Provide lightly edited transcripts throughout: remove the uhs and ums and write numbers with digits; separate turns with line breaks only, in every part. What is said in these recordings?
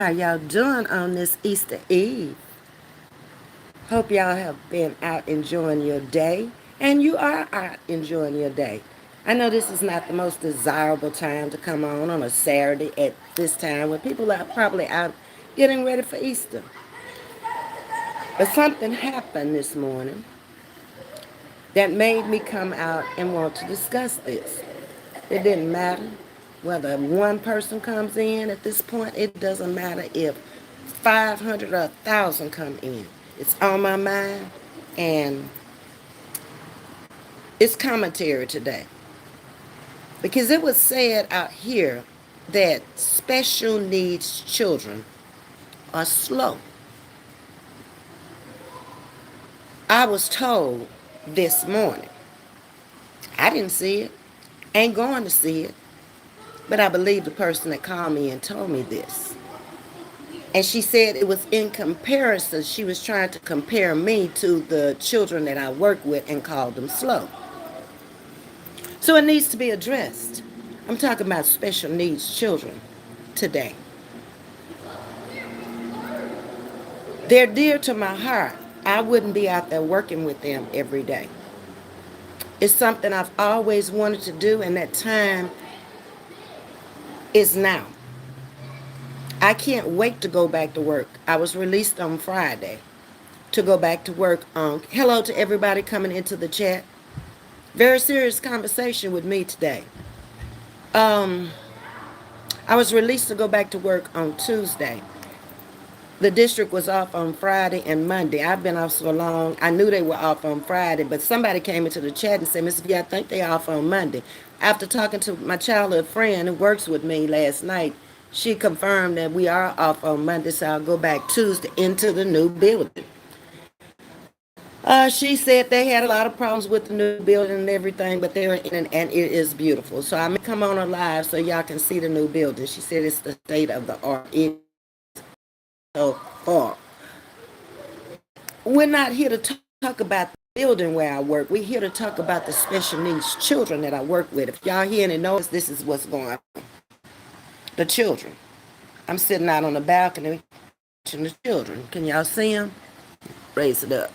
How y'all doing on this Easter Eve? Hope y'all have been out enjoying your day, and you are out enjoying your day. I know this is not the most desirable time to come on a Saturday at this time when people are probably out getting ready for Easter. But something happened this morning that made me come out and want to discuss this. It didn't matter whether one person comes in at this point. It doesn't matter if 500 or 1,000 come in. It's on my mind, and it's commentary today. Because it was said out here that special needs children are slow. I was told this morning. I didn't see it, ain't going to see it, but I believe the person that called me and told me this. And she said it was in comparison. She was trying to compare me to the children that I work with and called them slow. So it needs to be addressed. I'm talking about special needs children today. They're dear to my heart. I wouldn't be out there working with them every day. It's something I've always wanted to do, and that time is now. I can't wait to go back to work. I was released on Friday to go back to work on. Hello to everybody coming into the chat. Very serious conversation with me today. Um, I was released to go back to work on Tuesday. The district was off on Friday and Monday. I've been off so long, I knew they were off on Friday, but somebody came into the chat and said, Ms.V, I think they're off on Monday. After talking to my childhood friend who works with me last night, she confirmed that we are off on Monday, so I'll go back Tuesday into the new building. She said they had a lot of problems with the new building and everything, but they're in and it is beautiful. So I may come on live so y'all can see the new building. She said it's the state of the art. It so far. We're not here to talk about the building where I work. We're here to talk about the special needs children that I work with. If y'all hear any noise, this is what's going on. The children. I'm sitting out on the balcony watching the children. Can y'all see them? Raise it up.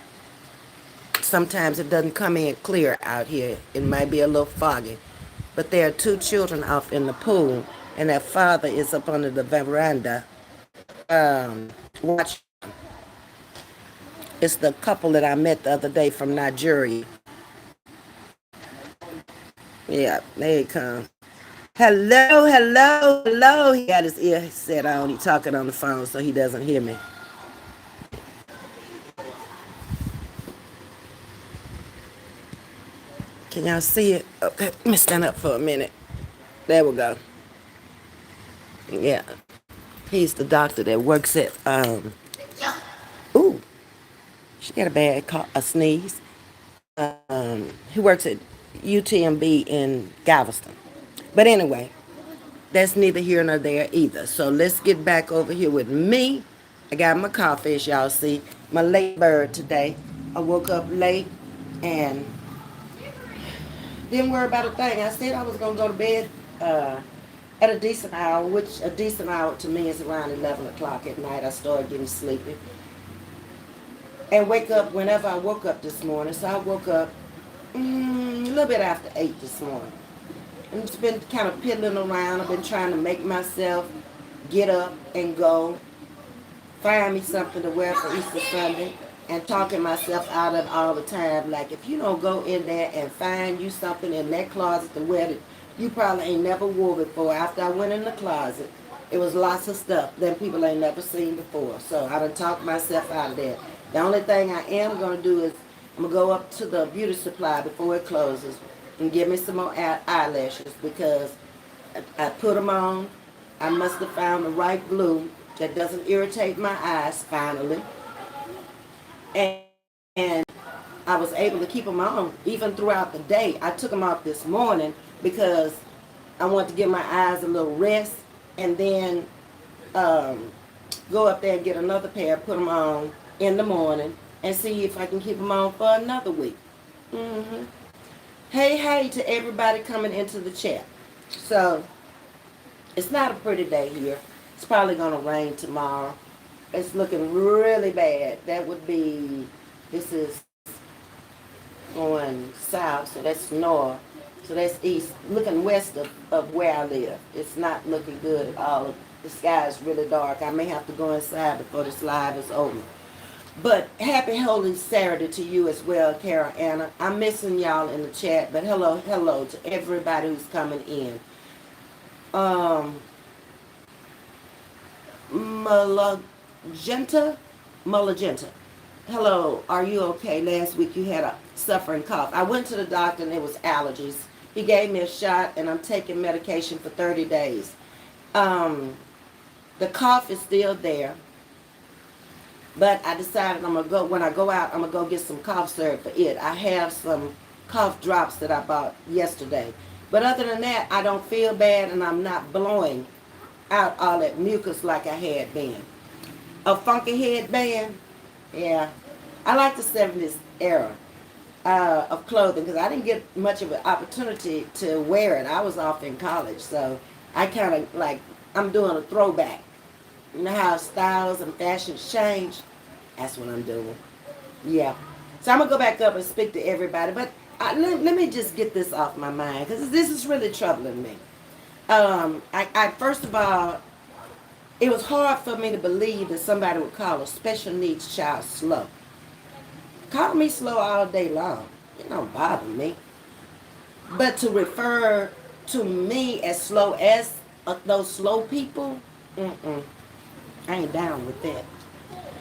Sometimes it doesn't come in clear out here. It might be a little foggy. But there are two children off in the pool, and their father is up under the veranda watching. It's the couple that I met the other day from Nigeria. Yeah, there he comes. Hello, hello, hello. He got his ear set on. He's talking on the phone so he doesn't hear me. Can y'all see it? Okay, let me stand up for a minute. There we go. Yeah, he's the doctor that works at, ooh, she got a bad cough, a sneeze. He works at UTMB in Galveston. But anyway, that's neither here nor there either. So let's get back over here with me. I got my coffee, as y'all see. My late bird today. I woke up late and didn't worry about a thing. I said I was going to go to bed at a decent hour, which a decent hour to me is around 11 o'clock at night. I started getting sleepy. And wake up whenever I woke up this morning. So I woke up a little bit after 8 this morning. And it's been kind of piddling around. I've been trying to make myself get up and go, find me something to wear for Easter Sunday, and talking myself out of it all the time. Like, if you don't go in there and find you something in that closet to wear that you probably ain't never wore before. After I went in the closet, it was lots of stuff that people ain't never seen before. So I done talked myself out of that. The only thing I am going to do is I'm going to go up to the beauty supply before it closes and get me some more eyelashes, because I put them on. I must have found the right glue that doesn't irritate my eyes finally. And I was able to keep them on even throughout the day. I took them off this morning because I wanted to give my eyes a little rest, and then go up there and get another pair, put them on in the morning, and see if I can keep them on for another week. Hey, hey to everybody coming into the chat. So, it's not a pretty day here. It's probably going to rain tomorrow. It's looking really bad. That would be, this is going south, so that's north. So that's east, looking west of where I live. It's not looking good at all. The sky is really dark. I may have to go inside before this live is over. But happy Holy Saturday to you as well, Carol Anna. I'm missing y'all in the chat, but hello to everybody who's coming in. Um, Malagenta, Malagenta. Hello, are you okay? Last week you had a suffering cough. I went to the doctor and it was allergies. He gave me a shot and I'm taking medication for 30 days. The cough is still there. But I decided when I go out, I'm going to go get some cough syrup for it. I have some cough drops that I bought yesterday. But other than that, I don't feel bad and I'm not blowing out all that mucus like I had been. A funky headband? Yeah. I like the 70s era of clothing because I didn't get much of an opportunity to wear it. I was off in college, so I kind of like, I'm doing a throwback. You know how styles and fashions change? That's what I'm doing. Yeah. So I'm going to go back up and speak to everybody. But let me just get this off my mind because this is really troubling me. I first of all, it was hard for me to believe that somebody would call a special needs child slow. Call me slow all day long. It don't bother me. But to refer to me as slow as those slow people, I ain't down with that.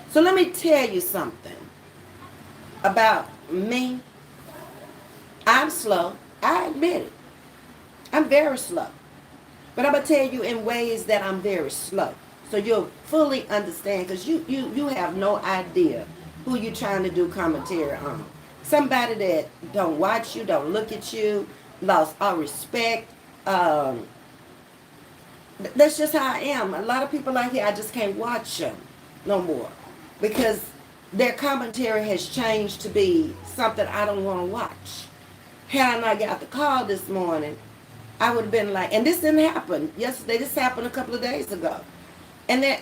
So let me tell you something about me. I'm slow. I admit it. I'm very slow. But I'm going to tell you in ways that I'm very slow. So you'll fully understand because you have no idea who you're trying to do commentary on. Somebody that don't watch you, don't look at you, lost all respect. That's just how I am. A lot of people out here, I just can't watch them no more because their commentary has changed to be something I don't want to watch. Had I not got the call this morning, I would have been like, and this didn't happen yesterday, this happened a couple of days ago. And that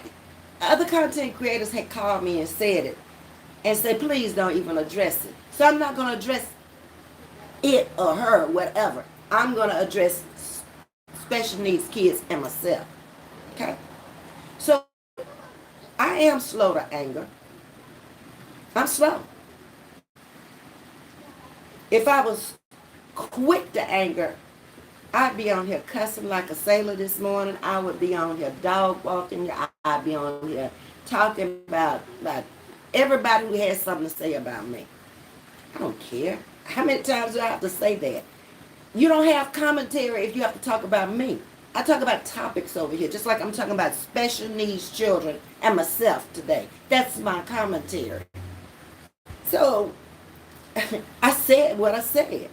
other content creators had called me and said it and said, please don't even address it. So I'm not going to address it or her, whatever. I'm going to address special needs kids and myself. Okay? So I am slow to anger. I'm slow. If I was quick to anger, I'd be on here cussing like a sailor this morning. I would be on here dog walking. I'd be on here talking about everybody who has something to say about me. I don't care. How many times do I have to say that? You don't have commentary if you have to talk about me. I talk about topics over here, just like I'm talking about special needs children and myself today. That's my commentary. So, I said what I said.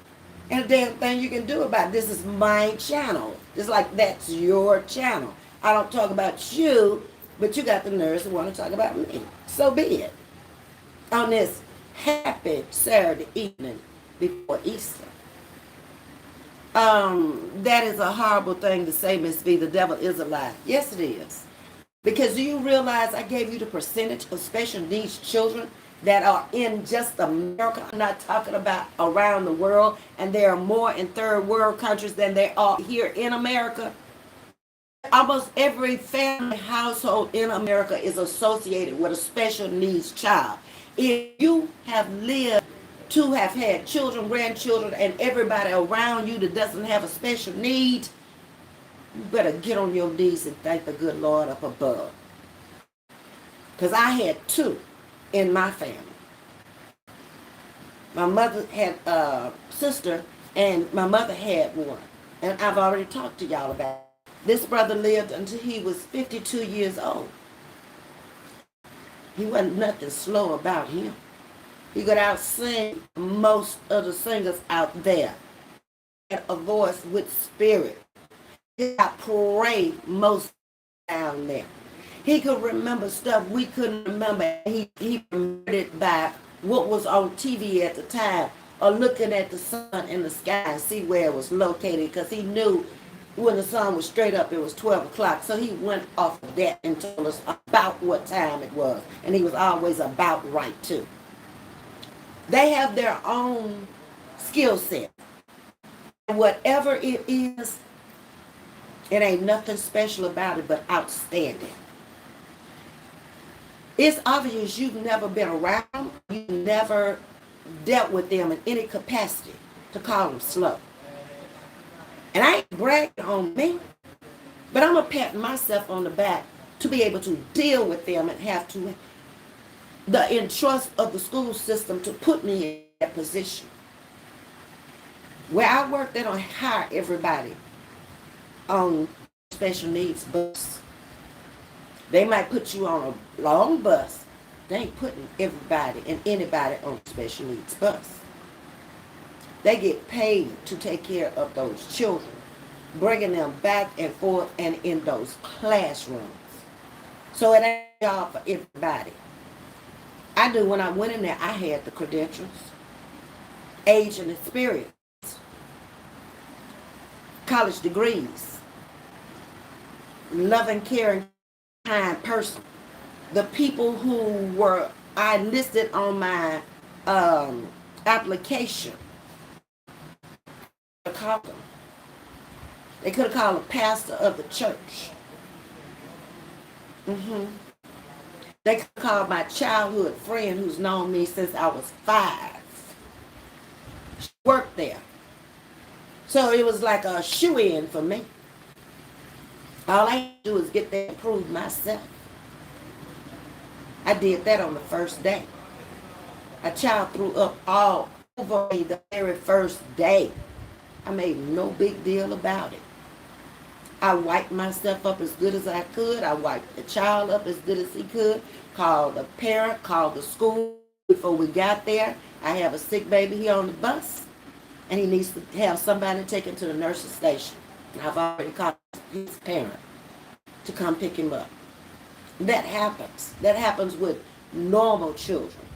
And a damn thing you can do about it. This is my channel. Just like that's your channel. I don't talk about you, but you got the nerves to want to talk about me. So be it. On this happy Saturday evening before Easter. That is a horrible thing to say, Ms.V. The devil is a lie. Yes, it is. Because do you realize I gave you the percentage of special needs children that are in just America? I'm not talking about around the world, and there are more in third world countries than there are here in America. Almost every family household in America is associated with a special needs child. If you have lived to have had children, grandchildren, and everybody around you that doesn't have a special need, you better get on your knees and thank the good Lord up above. Because I had two in my family. My mother had a sister, and my mother had one. And I've already talked to y'all about it. This brother lived until he was 52 years old. He wasn't nothing slow about him. He could out-sing most of the singers out there. He had a voice with spirit. He could pray most down there. He could remember stuff we couldn't remember. He remembered it by what was on TV at the time, or looking at the sun in the sky and see where it was located, because he knew When the sun was straight up, it was 12 o'clock. So he went off of that and told us about what time it was. And he was always about right, too. They have their own skill set. Whatever it is, it ain't nothing special about it but outstanding. It's obvious you've never been around, you've never dealt with them in any capacity to call them slow. And I ain't bragging on me, but I'm going to pat myself on the back to be able to deal with them and have to, the entrust of the school system to put me in that position. Where I work, they don't hire everybody on special needs bus. They might put you on a long bus. They ain't putting everybody and anybody on a special needs bus. They get paid to take care of those children, bringing them back and forth and in those classrooms. So it ain't a job for everybody. I knew when I went in there, I had the credentials, age and experience, college degrees, loving, caring, kind person. The people who I listed on my application, they could have called a pastor of the church. They could have called my childhood friend who's known me since I was 5. She worked there. So it was like a shoe-in for me. All I had to do is get there and prove myself. I did that on the first day. A child threw up all over me the very first day. I made no big deal about it. I wiped myself up as good as I could. I wiped the child up as good as he could. Called the parent, called the school. Before we got there, I have a sick baby here on the bus, and he needs to have somebody take him to the nurse's station. And I've already called his parent to come pick him up. That happens. That happens with normal children.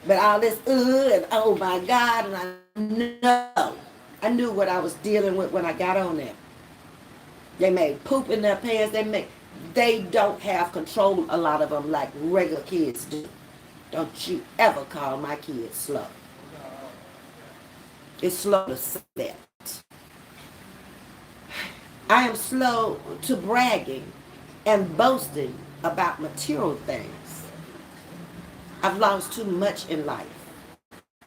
But all this, and oh my God, and I knew what I was dealing with when I got on there. They made poop in their pants. They don't have control, a lot of them, like regular kids do. Don't you ever call my kids slow. It's slow to say that. I am slow to bragging and boasting about material things. I've lost too much in life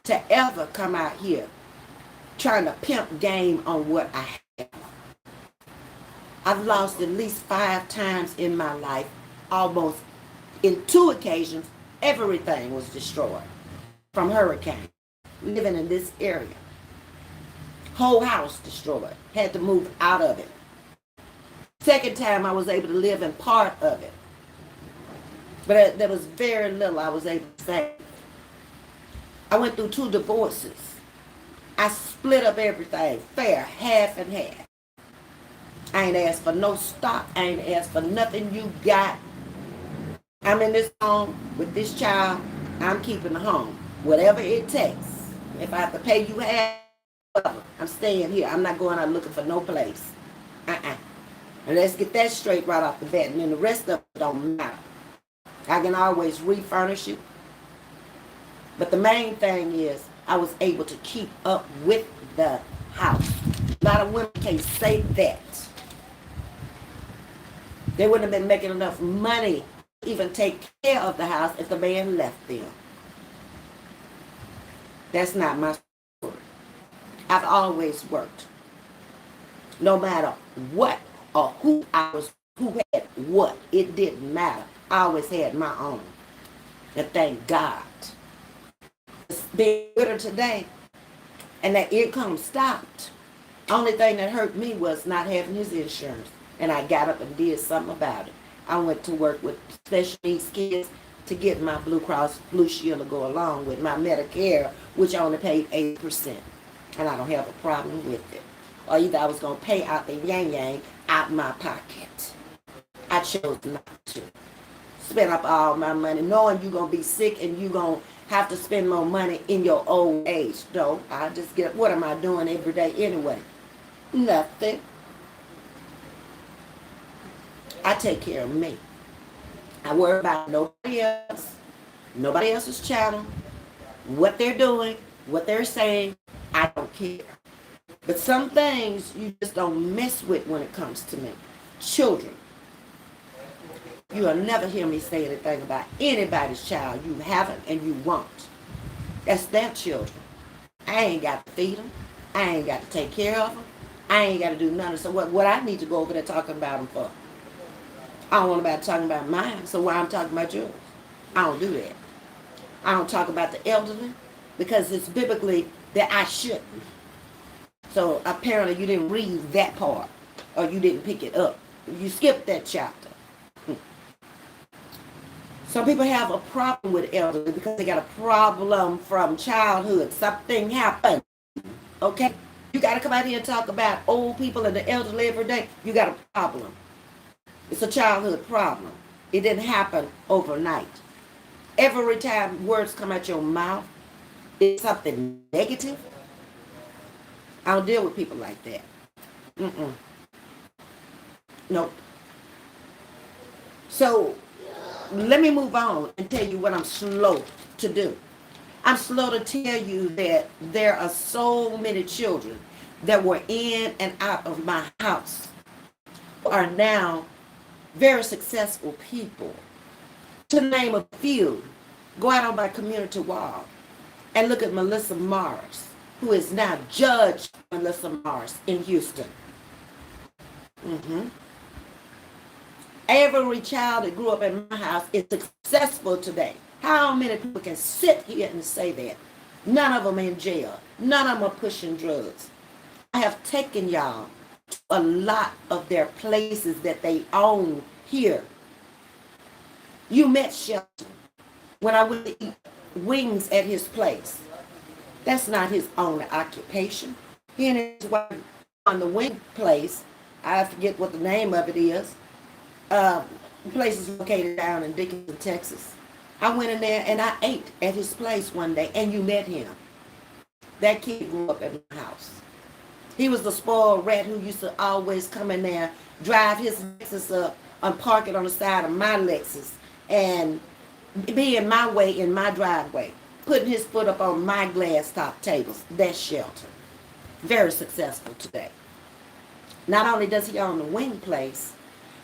to ever come out here trying to pimp game on what I have. I've lost at least 5 times in my life. Almost in 2 occasions, everything was destroyed from hurricane. Living in this area. Whole house destroyed. Had to move out of it. Second time I was able to live in part of it. But there was very little I was able to save. I went through 2 divorces. I split up everything fair, half and half. I ain't asked for no stock. I ain't asked for nothing you got. I'm in this home with this child. I'm keeping the home. Whatever it takes. If I have to pay you half, I'm staying here. I'm not going out looking for no place. And let's get that straight right off the bat. And then the rest of it don't matter. I can always refurnish you. But the main thing is I was able to keep up with the house. A lot of women can't say that. They wouldn't have been making enough money to even take care of the house if the man left them. That's not my story. I've always worked. No matter what or who had what, it didn't matter. I always had my own. And thank God. It's been better today. And that income stopped. Only thing that hurt me was not having his insurance. And I got up and did something about it. I went to work with special needs kids to get my Blue Cross Blue Shield to go along with my Medicare, which I only paid 8%. And I don't have a problem with it. Or either I was going to pay out the yang out my pocket. I chose not to. Spend up all my money knowing you're going to be sick and you're going to have to spend more money in your old age. No, I just get, what am I doing every day anyway? Nothing. I take care of me. I worry about nobody else, nobody else's channel, what they're doing, what they're saying. I don't care. But some things you just don't mess with when it comes to me. Children. You will never hear me say anything about anybody's child. You haven't and you won't. That's their children. I ain't got to feed them. I ain't got to take care of them. I ain't got to do nothing. So what I need to go over there talking about them for? I don't want nobody talking about mine, so why I'm talking about yours? I don't do that. I don't talk about the elderly because it's biblically that I shouldn't. So apparently you didn't read that part or you didn't pick it up. You skipped that chapter. Some people have a problem with elderly because they got a problem from childhood. Something happened. Okay? You got to come out here and talk about old people and the elderly every day. You got a problem. It's a childhood problem. It didn't happen overnight. Every time words come out your mouth, it's something negative. I don't deal with people like that. Nope. So, let me move on and tell you what I'm slow to do. I'm slow to tell you that there are so many children that were in and out of my house who are now very successful people. To name a few, go out on my community wall and look at Melissa Morris, who is now Judge Melissa Morris in Houston. Every child that grew up in my house is successful today. How many people can sit here and say that? None of them in jail. None of them are pushing drugs. I have taken y'all to a lot of their places that they own here. You met Shelton when I went to eat wings at his place. That's not his only occupation. He and his wife on the wing place. I forget what the name of it is. The place is located down in Dickinson, Texas. I went in there and I ate at his place one day, and you met him. That kid grew up at my house. He was the spoiled rat who used to always come in there, drive his Lexus up, and park it on the side of my Lexus, and be in my way in my driveway, putting his foot up on my glass top tables. That's Shelton. Very successful today. Not only does he own the wing place,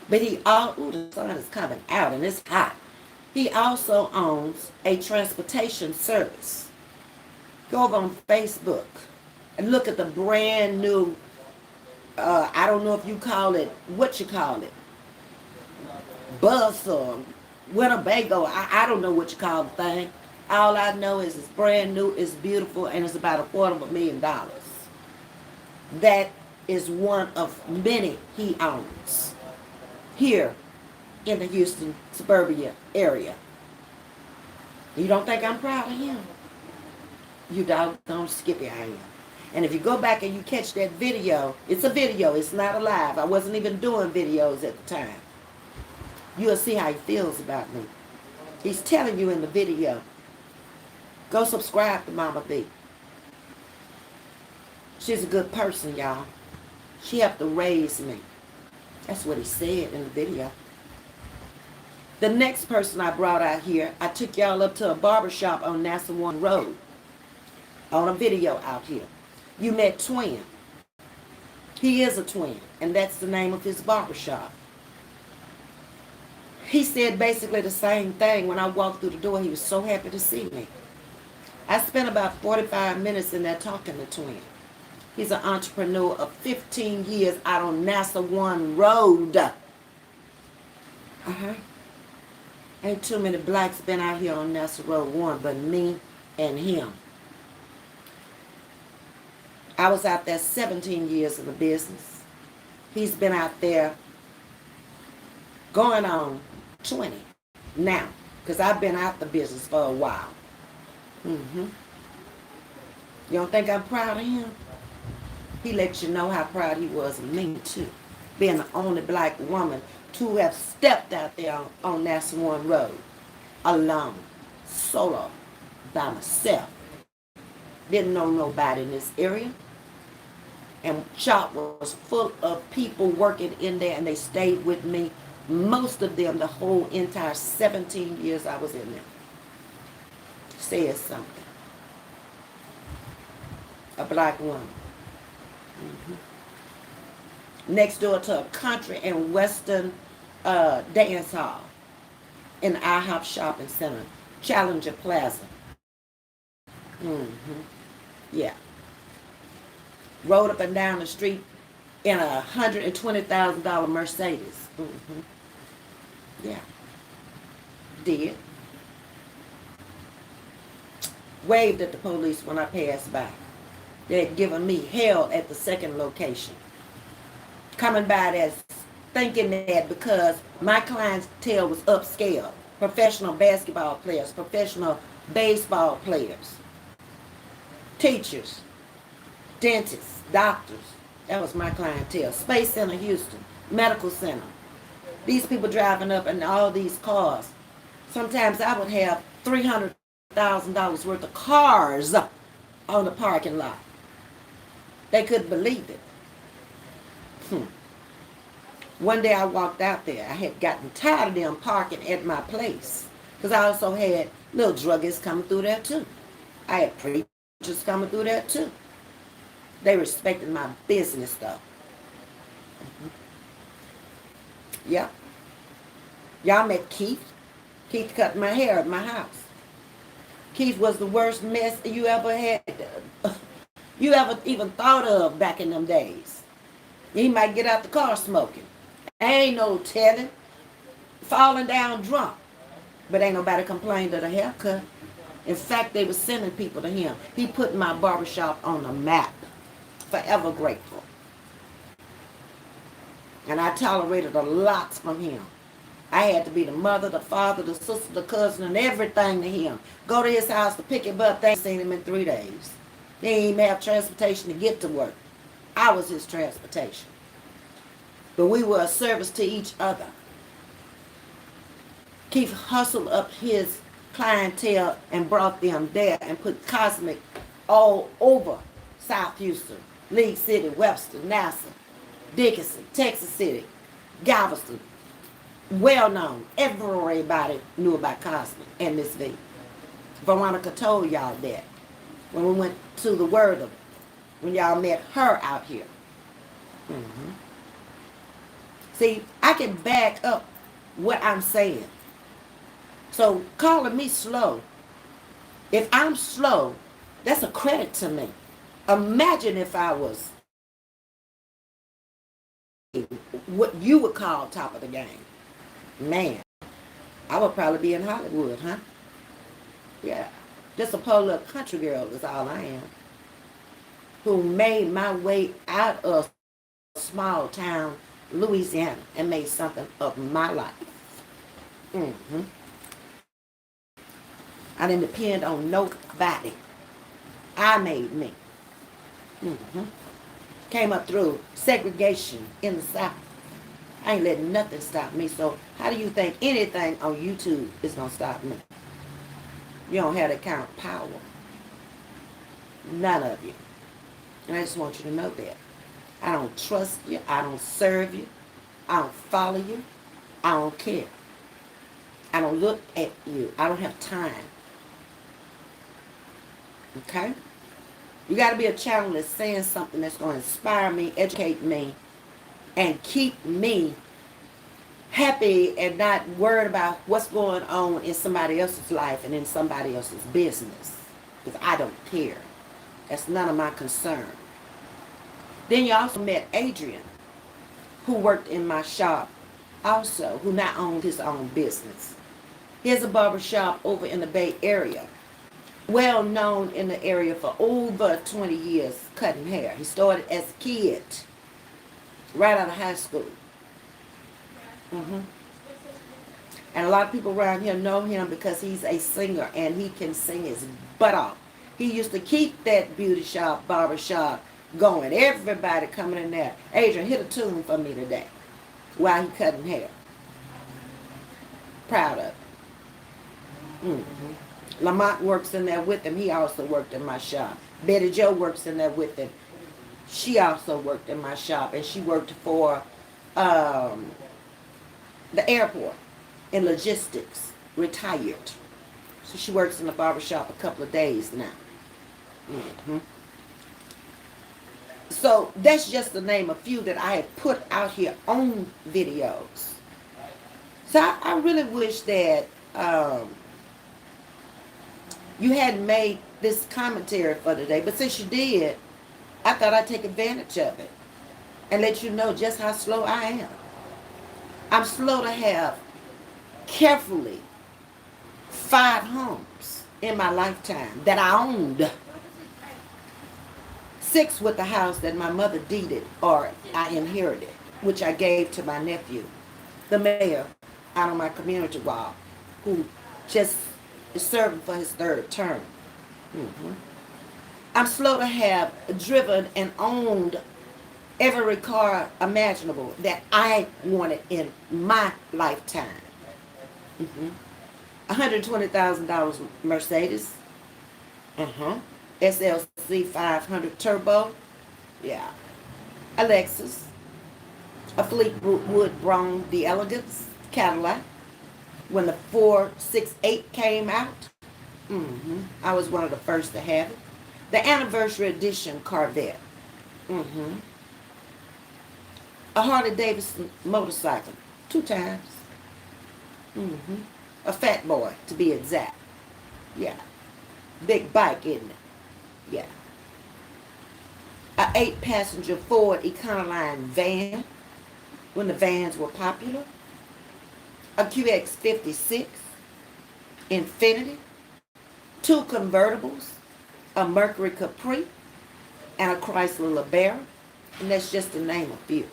but the sun is coming out and it's hot. He also owns a transportation service. Go over on Facebook and look at the brand new, I don't know if you call it, what you call it, bus or Winnebago. I don't know what you call the thing. All I know is it's brand new, it's beautiful, and it's about $250,000. That is one of many he owns here in the Houston suburbia area. You don't think I'm proud of him? You doggone Skippy, I am. And if you go back and you catch that video, it's a video, it's not a live. I wasn't even doing videos at the time. You'll see how he feels about me. He's telling you in the video, go subscribe to Mama V. She's a good person, y'all. She helped to raise me. That's what he said in the video. The next person I brought out here, I took y'all up to a barbershop on NASA 1 Road. On a video out here. You met Twin. He is a twin, and that's the name of his barbershop. He said basically the same thing when I walked through the door. He was so happy to see me. I spent about 45 minutes in there talking to Twin. He's an entrepreneur of 15 years out on NASA 1 Road. Ain't too many blacks been out here on NASA Road 1 but me and him. I was out there 17 years in the business. He's been out there going on 20 now, because I've been out the business for a while. You don't think I'm proud of him? He let you know how proud he was of me too, being the only black woman to have stepped out there on NASA 1 Road, alone, solo, by myself. Didn't know nobody in this area. And shop was full of people working in there, and they stayed with me Most of them, the whole entire 17 years I was in there, said something. A black woman. Next door to a country and western dance hall in the IHOP shopping center, Challenger Plaza. Yeah. Rode up and down the street in a $120,000 Mercedes. Yeah. Did. Waved at the police when I passed by. They had given me hell at the second location. Coming by there thinking that because my clientele was upscale, professional basketball players, professional baseball players, teachers, dentists, doctors. That was my clientele. Space Center Houston, Medical Center. These people driving up in all these cars. Sometimes I would have $300,000 worth of cars on the parking lot. They couldn't believe it. One day I walked out there. I had gotten tired of them parking at my place. Because I also had little druggies coming through there too. I had preachers coming through there too. They respected my business though. Yep. Y'all met Keith. Keith cut my hair at my house. Keith was the worst mess you ever had, you ever even thought of back in them days. He might get out the car smoking. Ain't no telling. Falling down drunk. But ain't nobody complained of the haircut. In fact, they were sending people to him. He put my barbershop on the map. Forever grateful. And I tolerated a lot from him. I had to be the mother, the father, the sister, the cousin, and everything to him. Go to his house to pick him up. They ain't seen him in 3 days. They didn't even have transportation to get to work. I was his transportation. But we were a service to each other. Keith hustled up his clientele and brought them there and put Cosmic all over South Houston, League City, Webster, Nassau, Dickinson, Texas City, Galveston. Well known. Everybody knew about Cosmic and Ms.V. Veronica told y'all that when we went to the Word of it, when y'all met her out here. See, I can back up what I'm saying. So calling me slow, if I'm slow, that's a credit to me. Imagine if I was what you would call top of the game. Man, I would probably be in Hollywood, huh? Yeah. Just a poor little country girl is all I am. Who made my way out of small town Louisiana and made something of my life. I didn't depend on nobody. I made me. Came up through segregation in the South. I ain't letting nothing stop me. So how do you think anything on YouTube is going to stop me? You don't have that kind of power. None of you. And I just want you to know that. I don't trust you. I don't serve you. I don't follow you. I don't care. I don't look at you. I don't have time. Okay? You got to be a channel that's saying something that's going to inspire me, educate me, and keep me happy and not worried about what's going on in somebody else's life and in somebody else's business. Because I don't care. That's none of my concern. Then you also met Adrian, who worked in my shop also, who now owned his own business. He has a barber shop over in the Bay Area. Well known in the area for over 20 years cutting hair. He started as a kid, right out of high school. And a lot of people around here know him because he's a singer and he can sing his butt off. He used to keep that beauty shop, barber shop going. Everybody coming in there. Adrian, hit a tune for me today while he cutting hair. Proud of it. Lamont works in there with him. He also worked in my shop. Betty Jo works in there with him. She also worked in my shop. And she worked for the airport in logistics, retired. So she works in the barbershop a couple of days now. hmm So that's just to name a few that I have put out here on videos. So I really wish that you hadn't made this commentary for today. But since you did, I thought I'd take advantage of it and let you know just how slow I am. I'm slow to have carefully 5 homes in my lifetime that I owned. 6 with the house that my mother deeded or I inherited, which I gave to my nephew, the mayor out on my community wall, who just is serving for his 3rd term. hmm I'm slow to have driven and owned every car imaginable that I wanted in my lifetime. $120,000 Mercedes. SLC 500 Turbo. Yeah. A Lexus. A Fleetwood Brown The Elegance Cadillac. When the 468 came out, I was one of the first to have it. The anniversary edition Corvette. A Harley Davidson motorcycle. 2 times. A Fat Boy, to be exact. Yeah. Big bike, isn't it? Yeah. A 8-passenger Ford Econoline van, when the vans were popular. A QX56 Infiniti. 2 convertibles. A Mercury Capri. And a Chrysler LeBaron. And that's just to name a few.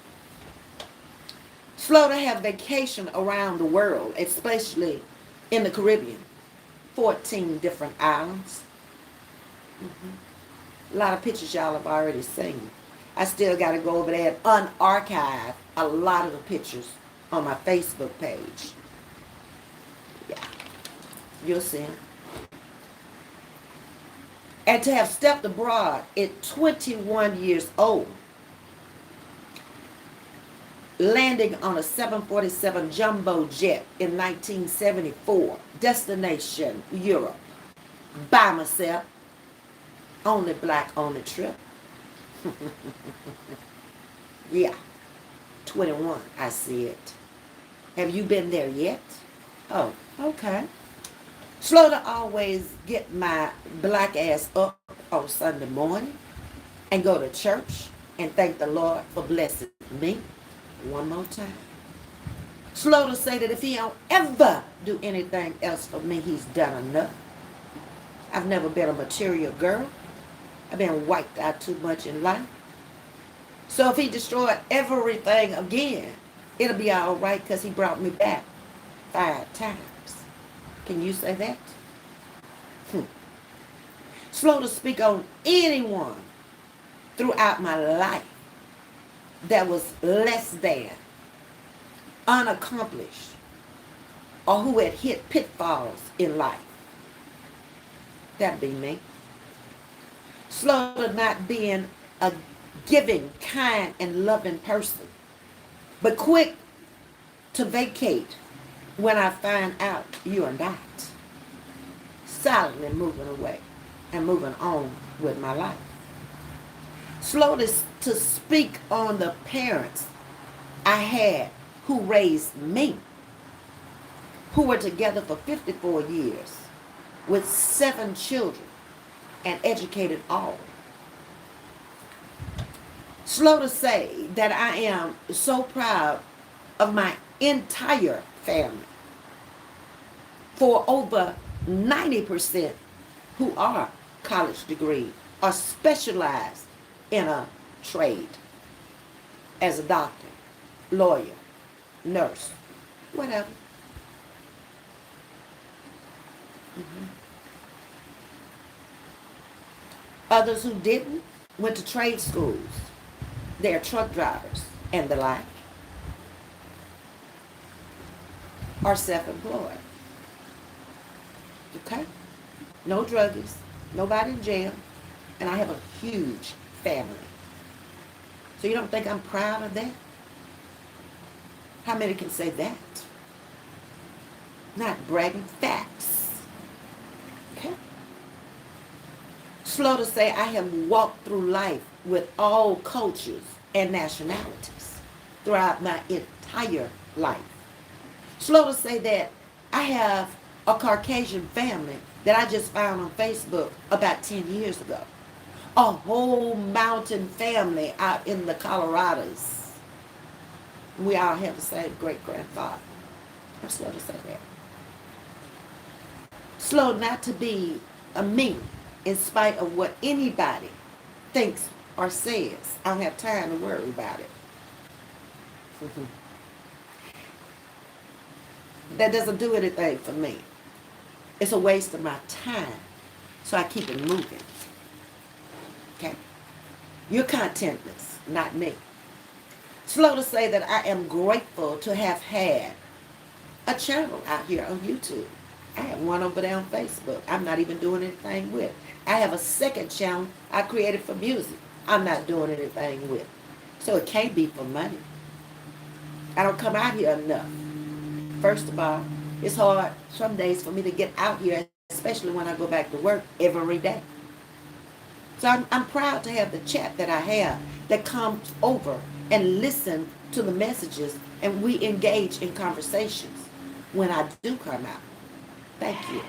Slow to have vacation around the world, especially in the Caribbean. 14 different islands. A lot of pictures y'all have already seen. I still got to go over there and unarchive a lot of the pictures on my Facebook page. Yeah, you'll see them. And to have stepped abroad at 21 years old, landing on a 747 jumbo jet in 1974, destination Europe, by myself, only black on the trip. Yeah, 21, I see it. Have you been there yet? Oh, okay. Slow to always get my black ass up on Sunday morning and go to church and thank the Lord for blessing me one more time. Slow to say that if he don't ever do anything else for me, he's done enough. I've never been a material girl. I've been wiped out too much in life. So if he destroyed everything again, it'll be all right because he brought me back 5 times. Can you say that? Slow to speak on anyone throughout my life that was less than, unaccomplished, or who had hit pitfalls in life. That'd be me. Slow to not being a giving, kind, and loving person, but quick to vacate when I find out you are not. Silently moving away and moving on with my life. Slow to speak on the parents I had who raised me, who were together for 54 years with 7 children and educated all. Slow to say that I am so proud of my entire family, for over 90% who are college degree or specialized in a trade as a doctor, lawyer, nurse, whatever. Others who didn't went to trade schools. They're truck drivers and the like, are self-employed. Okay? No druggies, nobody in jail, and I have a huge family. So you don't think I'm proud of that? How many can say that? not bragging, facts. Okay? Slow to say, I have walked through life with all cultures and nationalities throughout my entire life. Slow to say that I have a Caucasian family that I just found on Facebook about 10 years ago. A whole mountain family out in the Colorados. We all have the same great grandfather. I'm slow to say that. Slow not to be a me in spite of what anybody thinks or says. I don't have time to worry about it. That doesn't do anything for me. It's a waste of my time. So I keep it moving. Okay? You're contentless, not me. Slow to say that I am grateful to have had a channel out here on YouTube. I have one over there on Facebook. I'm not even doing anything with. I have a second channel I created for music. I'm not doing anything with. So it can't be for money. I don't come out here enough. First of all, it's hard some days for me to get out here, especially when I go back to work every day. So I'm proud to have the chat that I have that comes over and listen to the messages, and we engage in conversations when I do come out. Thank you.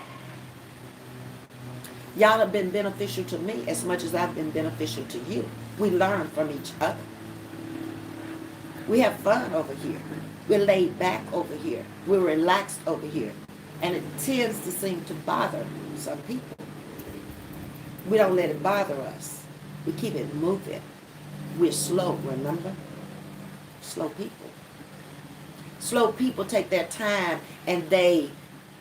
Y'all have been beneficial to me as much as I've been beneficial to you. We learn from each other. We have fun over here. We're laid back over here. We're relaxed over here. And it tends to seem to bother some people. We don't let it bother us. We keep it moving. We're slow, remember? Slow people. Slow people take their time and they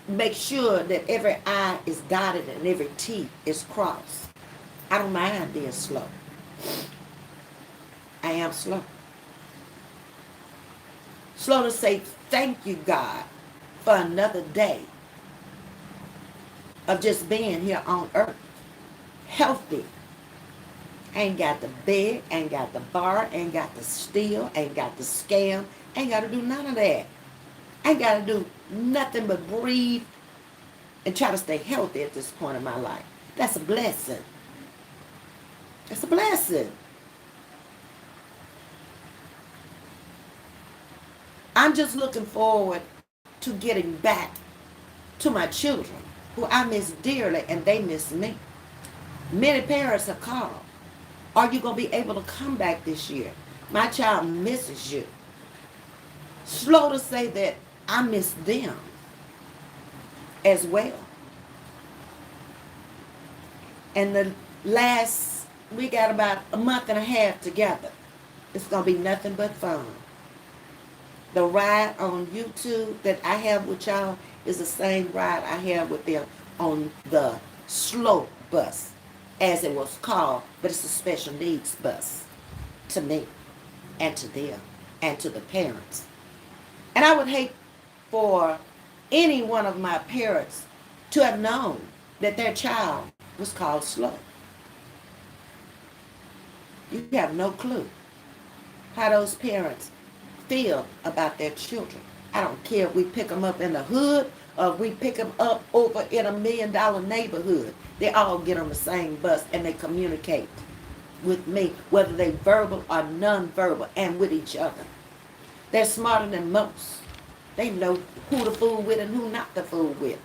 make sure that every I is dotted and every T is crossed. I don't mind being slow. I am slow. Slow to say thank you, God, for another day of just being here on earth. Healthy. Ain't got to beg, ain't got to borrow, ain't got to steal, ain't got to scam, ain't got to do none of that. Ain't got to do nothing but breathe and try to stay healthy at this point in my life. That's a blessing. It's a blessing. I'm just looking forward to getting back to my children, who I miss dearly and they miss me. Many parents have called. Are you going to be able to come back this year? My child misses you. Slow to say that I miss them as well. And we got about a month and a half together. It's going to be nothing but fun. The ride on YouTube that I have with y'all is the same ride I have with them on the slow bus, as it was called, but it's a special needs bus to me and to them and to the parents. And I would hate for any one of my parents to have known that their child was called slow. You have no clue how those parents feel about their children. I don't care if we pick them up in the hood or if we pick them up over in $1 million neighborhood. They all get on the same bus and they communicate with me, whether they verbal or non-verbal, and with each other. They're smarter than most. They know who to fool with and who not to fool with.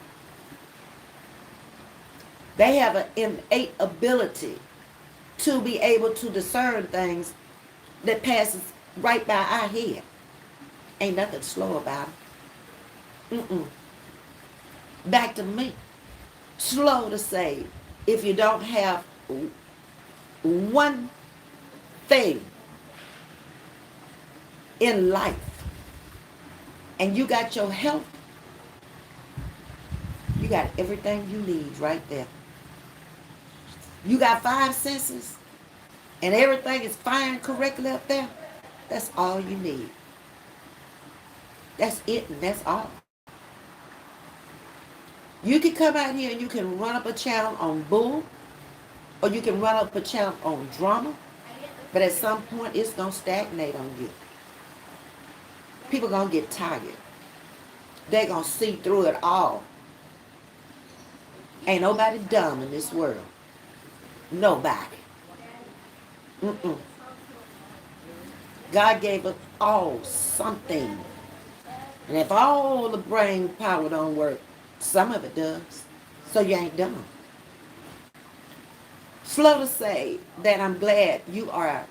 They have an innate ability to be able to discern things that passes right by our head. Ain't nothing slow about it. Back to me. Slow to say, if you don't have one thing in life and you got your health, you got everything you need right there. You got 5 senses and everything is firing correctly up there. That's all you need. That's it, and that's all. You can come out here and you can run up a channel on bull, or you can run up a channel on drama, but at some point it's going to stagnate on you. People going to get tired. They're going to see through it all. Ain't nobody dumb in this world. Nobody. Mm-mm. God gave us all something. And if all the brain power don't work, some of it does. So you ain't dumb. Slow to say that I'm glad you are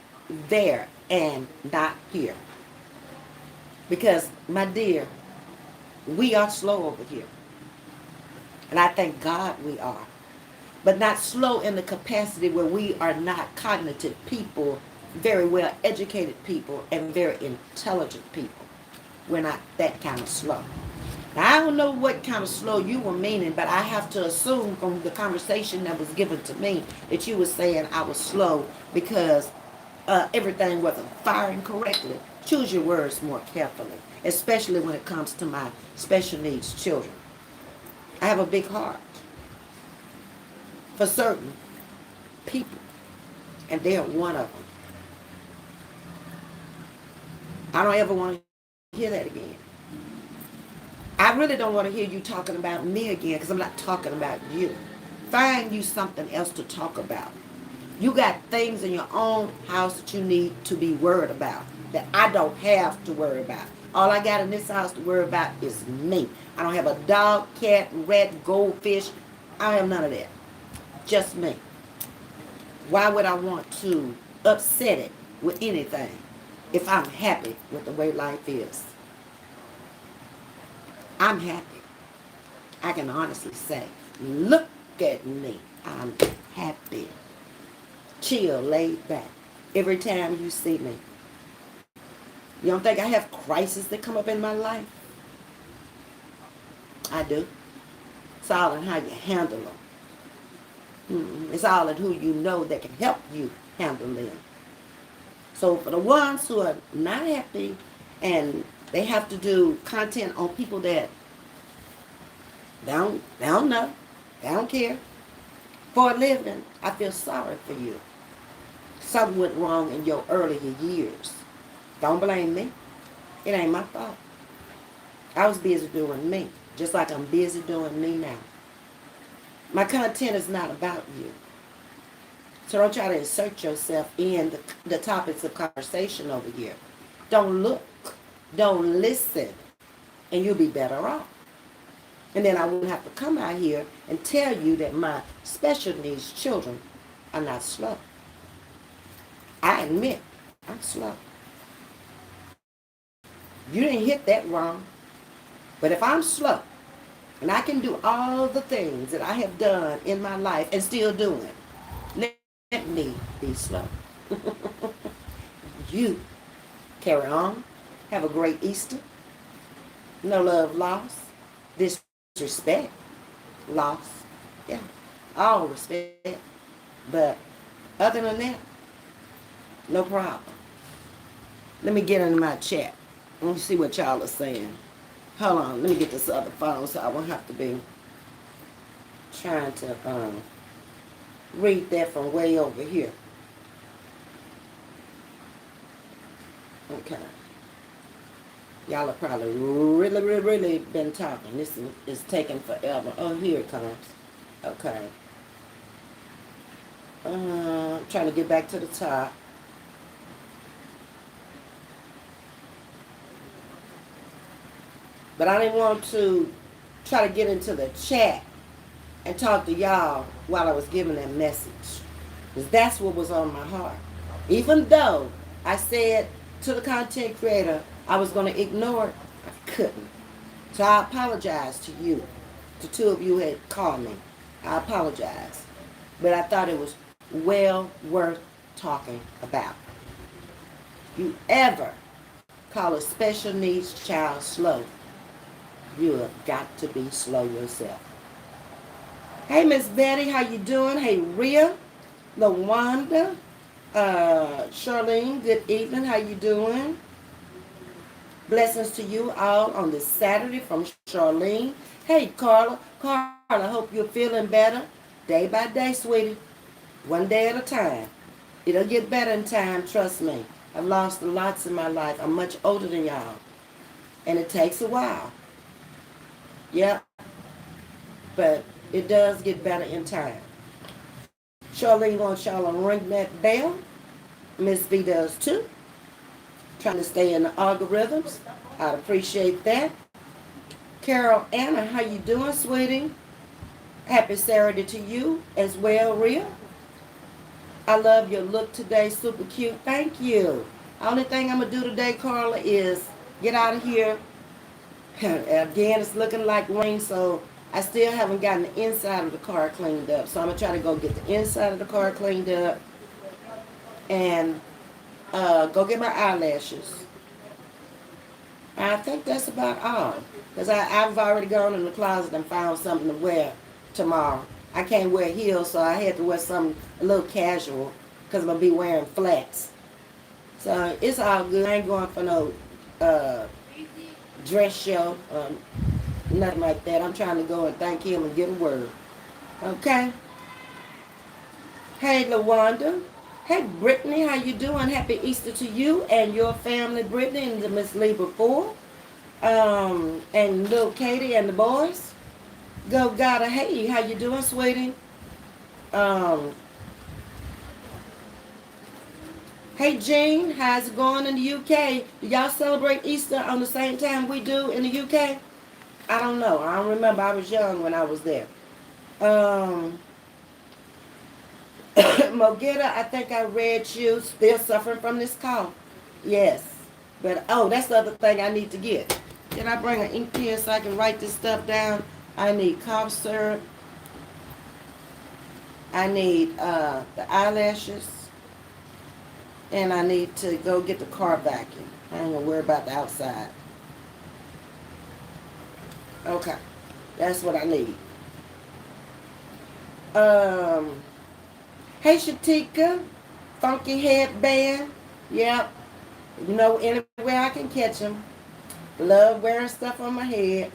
there and not here. Because, my dear, we are slow over here. And I thank God we are. But not slow in the capacity where we are not cognitive people, very well educated people, and very intelligent people. We're not that kind of slow. Now, I don't know what kind of slow you were meaning, but I have to assume from the conversation that was given to me that you were saying I was slow because everything wasn't firing correctly. Choose your words more carefully, especially when it comes to my special needs children. I have a big heart for certain people, and they are one of them. I don't ever want to hear that again. I really don't want to hear you talking about me again because I'm not talking about you. Find you something else to talk about. You got things in your own house that you need to be worried about that I don't have to worry about. All I got in this house to worry about is me. I don't have a dog, cat, rat, goldfish. I have none of that. Just me. Why would I want to upset it with anything if I'm happy with the way life is? I'm happy. I can honestly say, look at me. I'm happy. Chill, laid back. Every time you see me. You don't think I have crises that come up in my life? I do. It's all in how you handle them. It's all in who you know that can help you handle them. So for the ones who are not happy and they have to do content on people that they don't know, they don't care, for a living, I feel sorry for you. Something went wrong in your earlier years. Don't blame me. It ain't my fault. I was busy doing me, just like I'm busy doing me now. My content is not about you. So don't try to insert yourself in the topics of conversation over here. Don't look. Don't listen. And you'll be better off. And then I wouldn't have to come out here and tell you that my special needs children are not slow. I admit, I'm slow. You didn't hit that wrong. But if I'm slow, and I can do all the things that I have done in my life and still doing, let me be slow. You carry on. Have a great Easter. No love lost. Disrespect lost. Yeah. All respect. But other than that, no problem. Let me get into my chat. Let me see what y'all are saying. Hold on. Let me get this other phone so I won't have to be trying to read that from way over here. Okay. Y'all have probably really been talking. This is taking forever. Oh, here it comes. Okay. Trying to get back to the top. But I didn't want to try to get into the chat and talk to y'all while I was giving that message. Because that's what was on my heart. Even though I said to the content creator I was going to ignore it, I couldn't. So I apologize to you. The two of you had called me. I apologize. But I thought it was well worth talking about. You ever call a special needs child slow, you have got to be slow yourself. Hey, Miss Betty, how you doing? Hey, Rhea, LaWanda, Charlene, good evening. How you doing? Blessings to you all on this Saturday from Charlene. Hey, Carla. Carla, hope you're feeling better. Day by day, sweetie. One day at a time. It'll get better in time, trust me. I've lost lots in my life. I'm much older than y'all. And it takes a while. Yep, but it does get better in time. Charlene wants y'all to ring that bell. Miss V does too. Trying to stay in the algorithms. I'd appreciate that. Carol Anna, how you doing, sweetie? Happy Saturday to you as well, Rhea. I love your look today. Super cute. Thank you. Only thing I'm going to do today, Carla, is get out of here. Again, it's looking like rain, so I still haven't gotten the inside of the car cleaned up. So I'm going to try to go get the inside of the car cleaned up and go get my eyelashes. I think that's about all. Because I've already gone in the closet and found something to wear tomorrow. I can't wear heels, so I had to wear something a little casual because I'm going to be wearing flats. So it's all good. I ain't going for no dress show, nothing like that. I'm trying to go and thank him and get a word. Okay? Hey, LaWanda. Hey, Brittany, how you doing? Happy Easter to you and your family, Brittany, and the Miss Lee before. And little Katie and the boys. Go Gotta. Hey, how you doing, sweetie? Um, hey, Jean, how's it going in the UK? Do y'all celebrate Easter on the same time we do in the UK? I don't know. I don't remember. I was young when I was there. Um, Mogetta, I think I read you still suffering from this cough. Yes. But, oh, that's the other thing I need to get. Can I bring an ink pen so I can write this stuff down? I need cough syrup. I need the eyelashes. And I need to go get the car vacuum. I ain't gonna worry about the outside. Okay. That's what I need. Hey, Shatika. Funky headband. Yep. You know, anywhere I can catch them. Love wearing stuff on my head.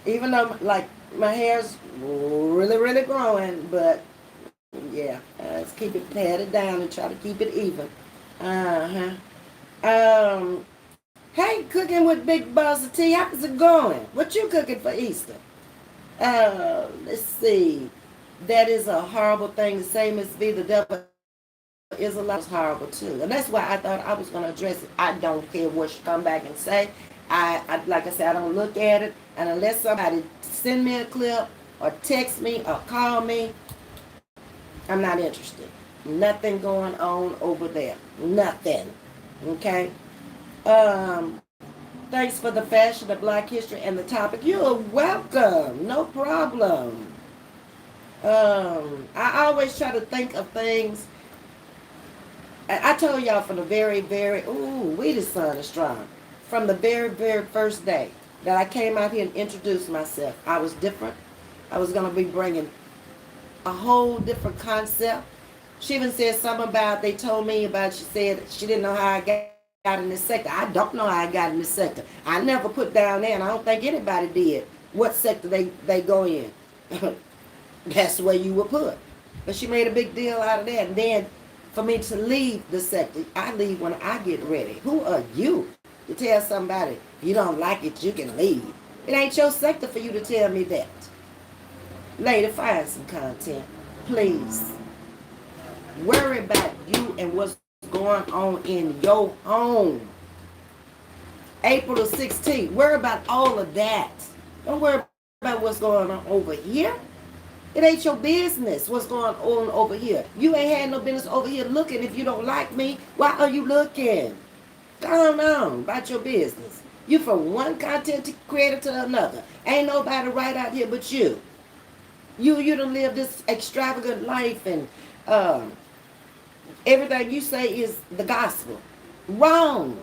Even though, like, my hair's really, really growing. But, yeah. Let's keep it padded down and try to keep it even. Hey, cooking with Big Boss of Tea. How's it going? What you cooking for Easter? Let's see. That is a horrible thing to say, Ms.V. The devil is a lot horrible too. And that's why I thought I was going to address it. I don't care what you come back and say. I like I said, I don't look at it. And unless somebody send me a clip or text me or call me, I'm not interested. Nothing going on over there. Nothing. Okay? Thanks for the fashion of Black history and the topic. You're welcome. No problem. I always try to think of things. I told y'all from the we the sun is strong. From the very, very first day that I came out here and introduced myself, I was different. I was going to be bringing a whole different concept. She even said something about, she said she didn't know how I got in this sector. I don't know how I got in this sector. I never put down there, and I don't think anybody did, what sector they go in. That's where you were put. But she made a big deal out of that. And then for me to leave the sector, I leave when I get ready. Who are you to tell somebody, if you don't like it, you can leave? It ain't your sector for you to tell me that. Lady, find some content, please. Worry about you and what's going on in your home. April the 16th, worry about all of that. Don't worry about what's going on over here. It ain't your business what's going on over here. You ain't had no business over here looking. If you don't like me, why are you looking? Go on about your business. You from one content creator to another. Ain't nobody right out here but you. You done live this extravagant life and everything you say is the gospel. Wrong.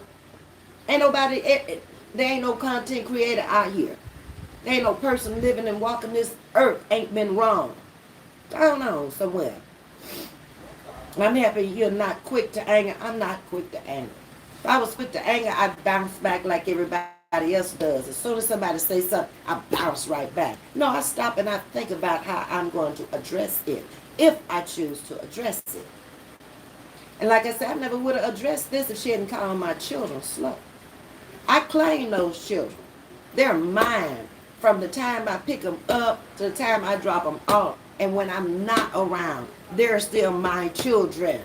Ain't nobody, there ain't no content creator out here. There ain't no person living and walking this earth ain't been wrong. Go on somewhere. I'm happy you're not quick to anger. I'm not quick to anger. If I was quick to anger, I'd bounce back like everybody else does. As soon as somebody says something, I bounce right back. No, I stop and I think about how I'm going to address it, if I choose to address it. And like I said, I never would have addressed this if she hadn't called my children slow. I claim those children. They're mine from the time I pick them up to the time I drop them off. And when I'm not around, they're still my children.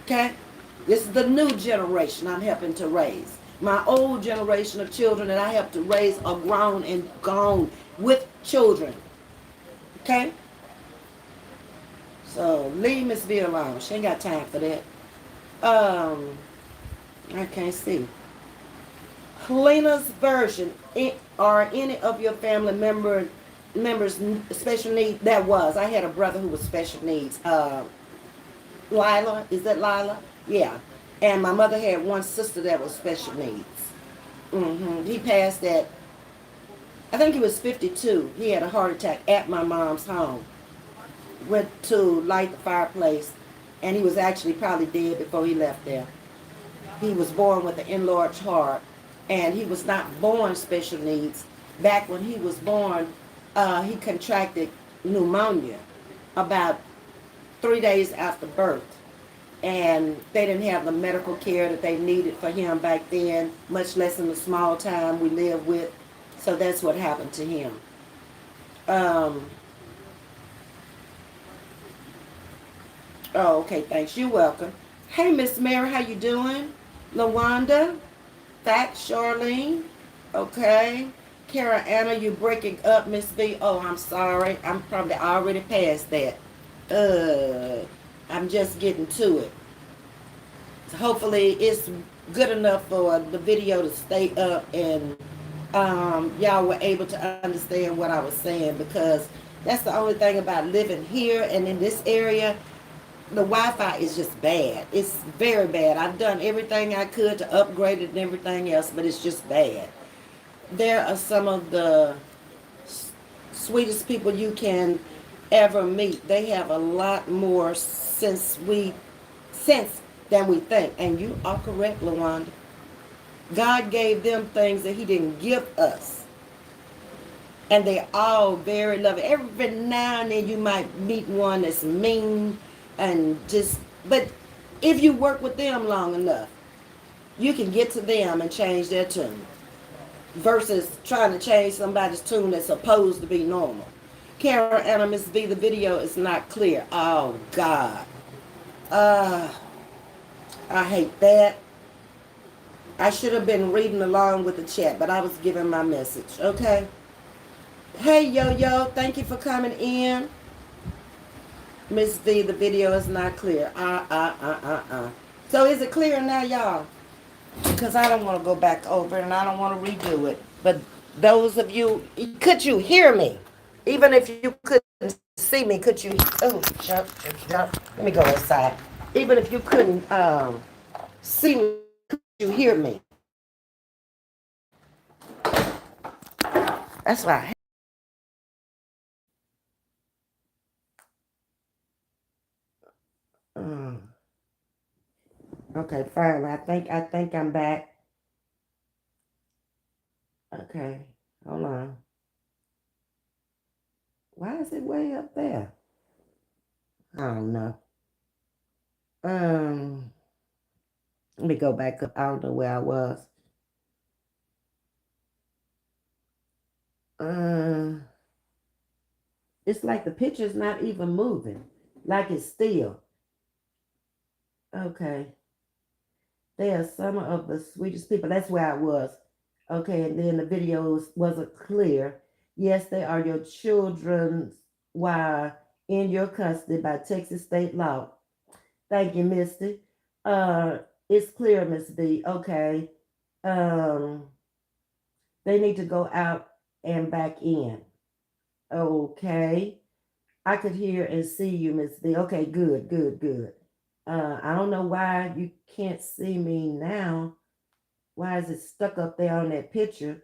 Okay? This is the new generation I'm helping to raise. My old generation of children that I helped to raise are grown and gone with children. Okay? So leave Ms.V alone. She ain't got time for that. I can't see. Helena's version. Are any of your family members special needs? That was. I had a brother who was special needs. Lila, is that Lila? Yeah. And my mother had one sister that was special needs. He passed at, I think he was 52. He had a heart attack at my mom's home. Went to light the fireplace, and he was actually probably dead before he left there. He was born with an enlarged heart, and he was not born special needs. Back when he was born, he contracted pneumonia about 3 days after birth. And they didn't have the medical care that they needed for him back then, much less in the small town we live with. So that's what happened to him. Oh, okay, thanks. You're welcome. Hey, Miss Mary, how you doing? LaWanda, Fat Charlene, okay. Kara Anna, you breaking up, Miss V. Oh, I'm sorry. I'm probably already past that. I'm just getting to it. So hopefully it's good enough for the video to stay up and y'all were able to understand what I was saying, because that's the only thing about living here and in this area. The Wi-Fi is just bad. It's very bad. I've done everything I could to upgrade it and everything else, but it's just bad. There are some of the sweetest people you can ever meet. They have a lot more sense than we think. And you are correct, LaWanda. God gave them things that he didn't give us. And they're all very loving. Every now and then you might meet one that's mean and just, but if you work with them long enough, you can get to them and change their tune. Versus trying to change somebody's tune that's supposed to be normal. Kara and Ms.V, the video is not clear. Oh, God. I hate that. I should have been reading along with the chat, but I was giving my message, okay? Hey, Yo-Yo, thank you for coming in. Miss V, the video is not clear. So is it clear now, y'all? Because I don't want to go back over it and I don't want to redo it. But those of you, could you hear me? Even if you couldn't see me, could you? Oh, jump. Let me go inside. Even if you couldn't see me, could you hear me? That's right. Okay, fine. I think I'm back. Okay, hold on. Why is it way up there? I don't know. Um, Let me go back up. I don't know where I was. Um, it's like the picture's not even moving. Like it's still. Okay. They are some of the sweetest people. That's where I was. Okay, and then the videos wasn't clear. Yes, they are your children while in your custody by Texas state law. Thank you, Misty. Uh, it's clear, Miss V. Okay. Um, they need to go out and back in. Okay. I could hear and see you, Miss V. Okay, good. I don't know why you can't see me now. Why is it stuck up there on that picture?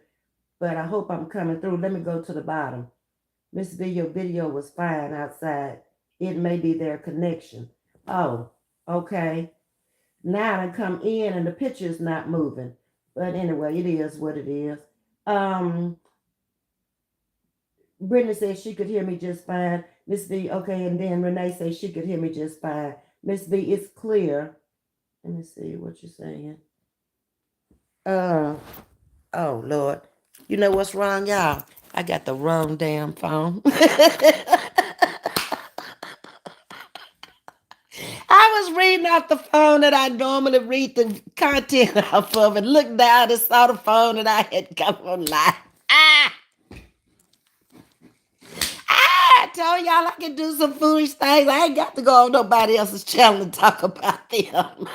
But I hope I'm coming through. Let me go to the bottom. Miss V, your video was fine outside. It may be their connection. Oh, okay. Now I come in and the picture's not moving. But anyway, it is what it is. Um, Brittany says she could hear me just fine. Miss V, okay, and then Renee says she could hear me just fine. Miss V, it's clear. Let me see what you're saying. Uh, oh Lord, you know what's wrong, y'all? I got the wrong damn phone. I was reading off the phone that I normally read the content off of and looked down and saw the phone that I had come online. Ah! I told y'all I can do some foolish things. I ain't got to go on nobody else's channel and talk about them.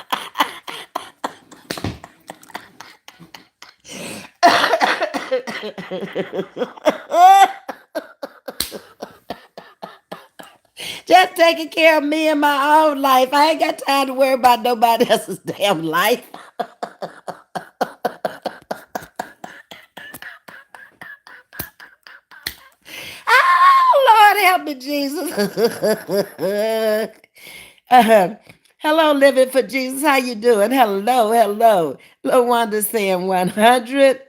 Just taking care of me and my own life. I ain't got time to worry about nobody else's damn life. Oh, Lord, help me, Jesus. Hello, living for Jesus. How you doing? Hello, hello. Lawanda saying 100.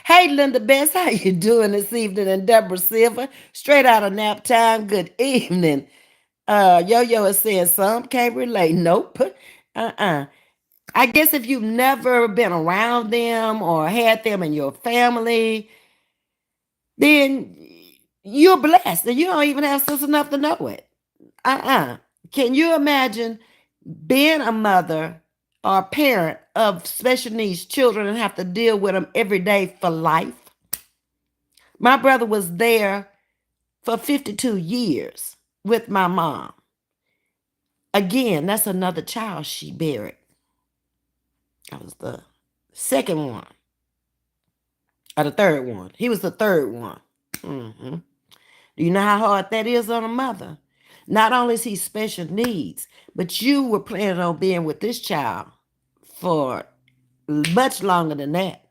Hey, Linda Best, how you doing this evening? And Deborah Silver, straight out of nap time. Good evening. Yo-Yo is saying some can't relate. Nope. I guess if you've never been around them or had them in your family, then you're blessed and you don't even have sense enough to know it. Uh-uh. Can you imagine being a mother or a parent of special needs children and have to deal with them every day for life? My brother was there for 52 years with my mom. Again, that's another child she buried. That was the second one, or the third one. He was the third one. Mm-hmm. Do you know how hard that is on a mother? Not only is he special needs, but you were planning on being with this child for much longer than that.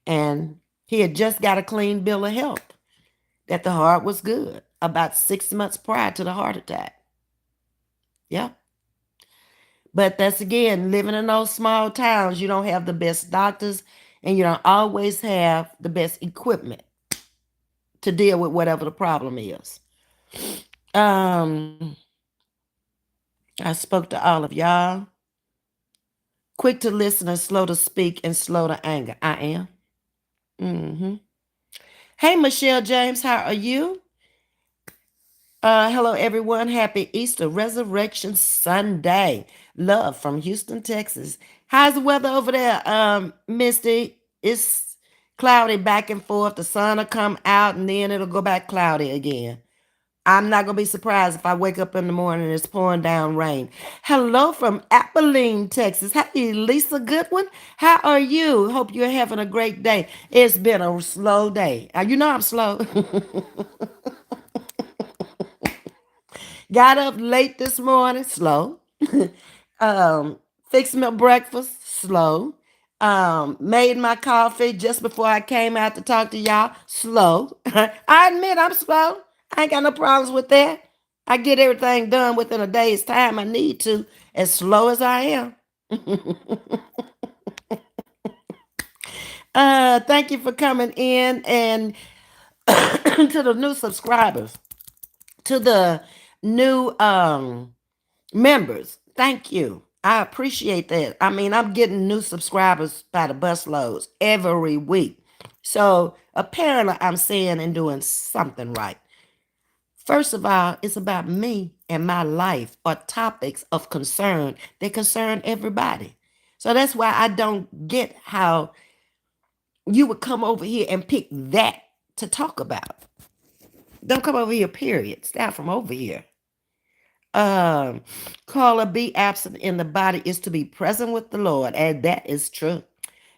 And he had just got a clean bill of health that the heart was good about 6 months prior to the heart attack. Yeah. But that's again, living in those small towns, you don't have the best doctors and you don't always have the best equipment to deal with whatever the problem is. Um, I spoke to all of y'all. Quick to listen and slow to speak and slow to anger. I am. Mm-hmm. Hey, Michelle James, how are you? Hello, everyone. Happy Easter Resurrection Sunday. Love from Houston, Texas. How's the weather over there, Misty? It's cloudy back and forth. The sun will come out and then it'll go back cloudy again. I'm not going to be surprised if I wake up in the morning and it's pouring down rain. Hello from Abilene, Texas. Hey, Lisa Goodwin. How are you? Hope you're having a great day. It's been a slow day. You know I'm slow. Got up late this morning, slow. um, Fixed my breakfast, slow. Made my coffee just before I came out to talk to y'all, slow. I admit I'm slow. I ain't got no problems with that. I get everything done within a day's time I need to, as slow as I am. Thank you for coming in and to the new subscribers, to the new members. Thank you. I appreciate that. I mean, I'm getting new subscribers by the busloads every week. So apparently I'm saying and doing something right. First of all, it's about me and my life or topics of concern that concern everybody. So that's why I don't get how you would come over here and pick that to talk about. Don't come over here, period. Stay from over here. Um, Caller, be absent in the body is to be present with the Lord, and that is true.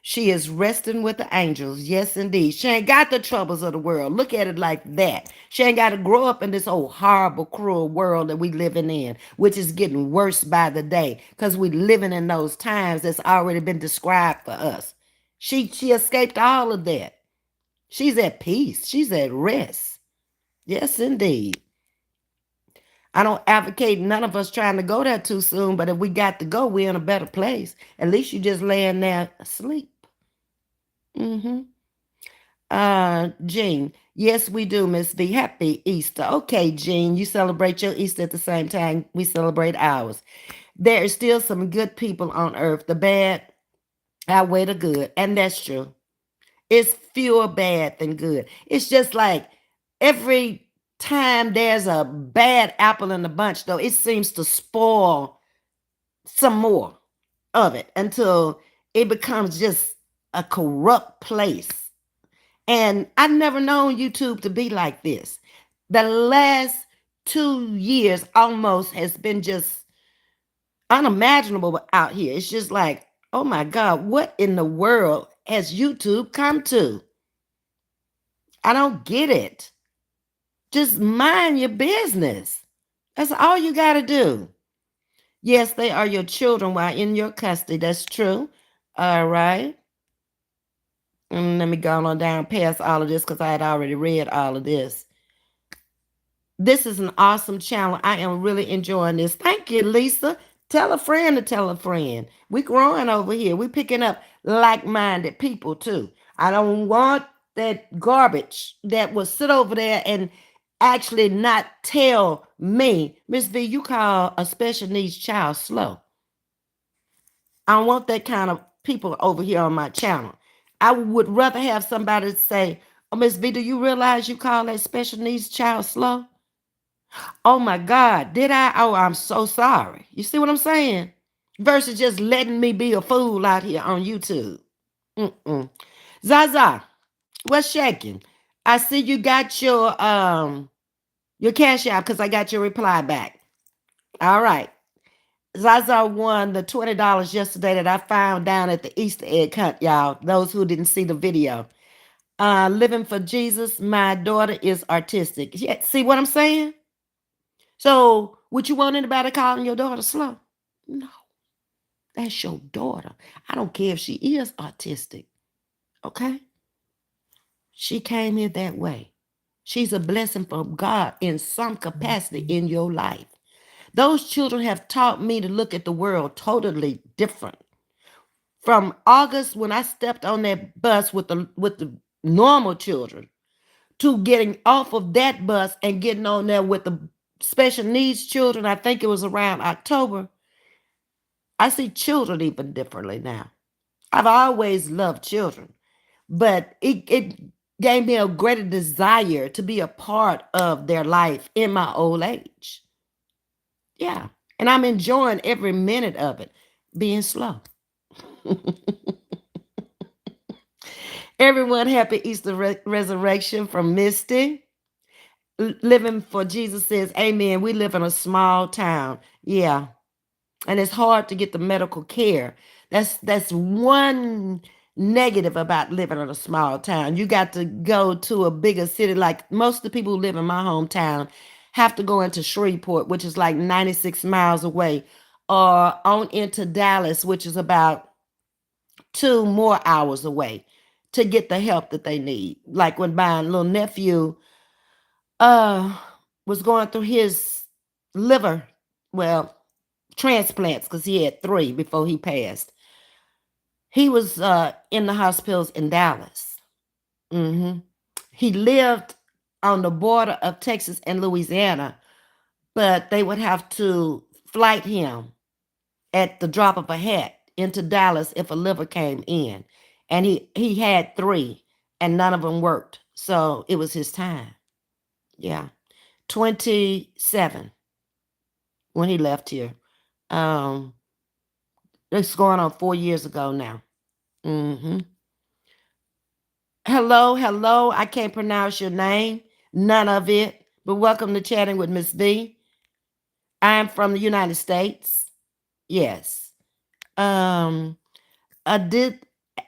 She is resting with the angels. Yes, indeed. She ain't got the troubles of the world. Look at it like that. She ain't got to grow up in this old horrible, cruel world that we living in, which is getting worse by the day because we living in those times that's already been described for us. She escaped all of that. She's at peace. She's at rest. Yes, indeed. I don't advocate none of us trying to go there too soon, but if we got to go, we're in a better place. At least you just laying there asleep. Mm-hmm. Jean, yes, we do, Ms.V. Happy Easter. Okay, Jean, you celebrate your Easter at the same time we celebrate ours. There is still some good people on earth. The bad outweigh the good, and that's true. It's fewer bad than good. It's just like every time there's a bad apple in the bunch, though, it seems to spoil some more of it until it becomes just a corrupt place. And I've never known YouTube to be like this. The last 2 years almost has been just unimaginable out here. It's just like, oh my God, what in the world has YouTube come to? I don't get it. Just mind your business. That's all you got to do. Yes, they are your children while in your custody. That's true. All right. Let me go on down past all of this because I had already read all of this. This is an awesome channel. I am really enjoying this. Thank you, Lisa. Tell a friend to tell a friend. We growing over here. We picking up like-minded people too. I don't want that garbage that will sit over there and actually not tell me, Miss V, you call a special needs child slow. I don't want that kind of people over here on my channel. I would rather have somebody say, oh, Miss V, do you realize you call that special needs child slow? Oh my God, did I? Oh, I'm so sorry. You see what I'm saying? Versus just letting me be a fool out here on YouTube. Zaza, what's shaking? I see you got your cash out because I got your reply back. All right. Zaza won the $20 yesterday that I found down at the Easter egg hunt, y'all. Those who didn't see the video. Living for Jesus, my daughter is artistic. Yeah, see what I'm saying? So, would you want anybody calling your daughter slow? No, that's your daughter. I don't care if she is autistic. Okay? She came here that way. She's a blessing from God in some capacity in your life. Those children have taught me to look at the world totally different. From August, when I stepped on that bus with the normal children, to getting off of that bus and getting on there with the special needs children, I think it was around October. I see children even differently now. I've always loved children, but it gave me a greater desire to be a part of their life in my old age. Yeah. And I'm enjoying every minute of it, being slow. Everyone, happy Easter resurrection from Misty. Living for Jesus says, amen. We live in a small town. Yeah. And it's hard to get the medical care. That's one negative about living in a small town. You got to go to a bigger city. Like most of the people who live in my hometown have to go into Shreveport, which is like 96 miles away, or on into Dallas, which is about 2 more hours away to get the help that they need. Like when my little nephew uh was going through his liver, well, transplants, because he had 3 before he passed. He was in the hospitals in Dallas. He lived on the border of Texas and Louisiana, but they would have to flight him at the drop of a hat into Dallas if a liver came in. And he had 3 and none of them worked. So it was his time. Yeah. 27 when he left here. Um, it's going on 4 years ago now. Hello, hello. I can't pronounce your name. None of it. But welcome to Chatting with Ms. V. I'm from the United States. Yes. Adid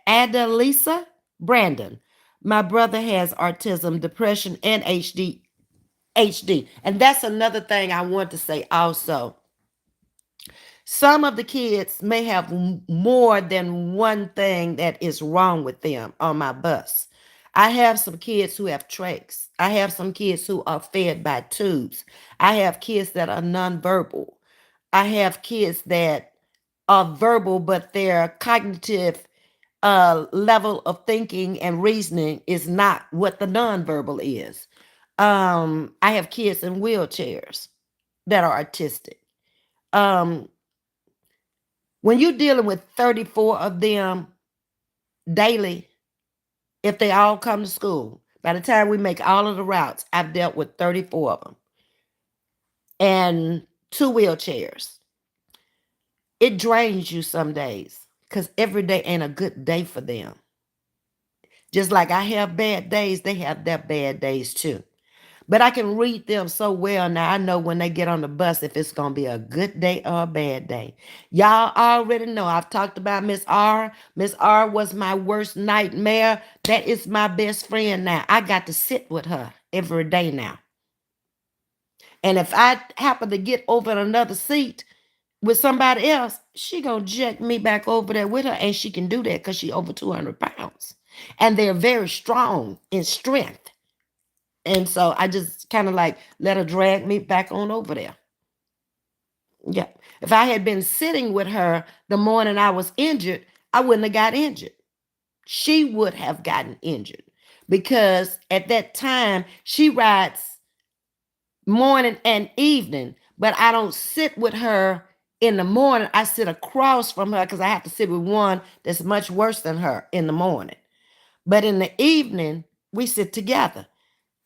Adalisa Brandon. My brother has autism, depression, and HD. And that's another thing I want to say also. Some of the kids may have more than one thing that is wrong with them on my bus. I have some kids who have trachs. I have some kids who are fed by tubes. I have kids that are nonverbal. I have kids that are verbal, but their cognitive level of thinking and reasoning is not what the nonverbal is. I have kids in wheelchairs that are artistic. Um, when you're dealing with 34 of them daily, If they all come to school, by the time we make all of the routes, I've dealt with 34 of them and two wheelchairs. It drains you some days because every day ain't a good day for them. Just like I have bad days, they have their bad days too. But I can read them so well now. I know when they get on the bus if it's going to be a good day or a bad day. Y'all already know I've talked about Miss R. Miss R was my worst nightmare. That is my best friend now. I got to sit with her every day now. And if I happen to get over in another seat with somebody else, she going to jack me back over there with her. And she can do that because she over 200 pounds. And they're very strong in strength. And so I just kind of like let her drag me back on over there. Yeah. If I had been sitting with her the morning I was injured, I wouldn't have got injured. She would have gotten injured because at that time she rides morning and evening, but I don't sit with her in the morning. I sit across from her because I have to sit with one that's much worse than her in the morning. But in the evening, we sit together.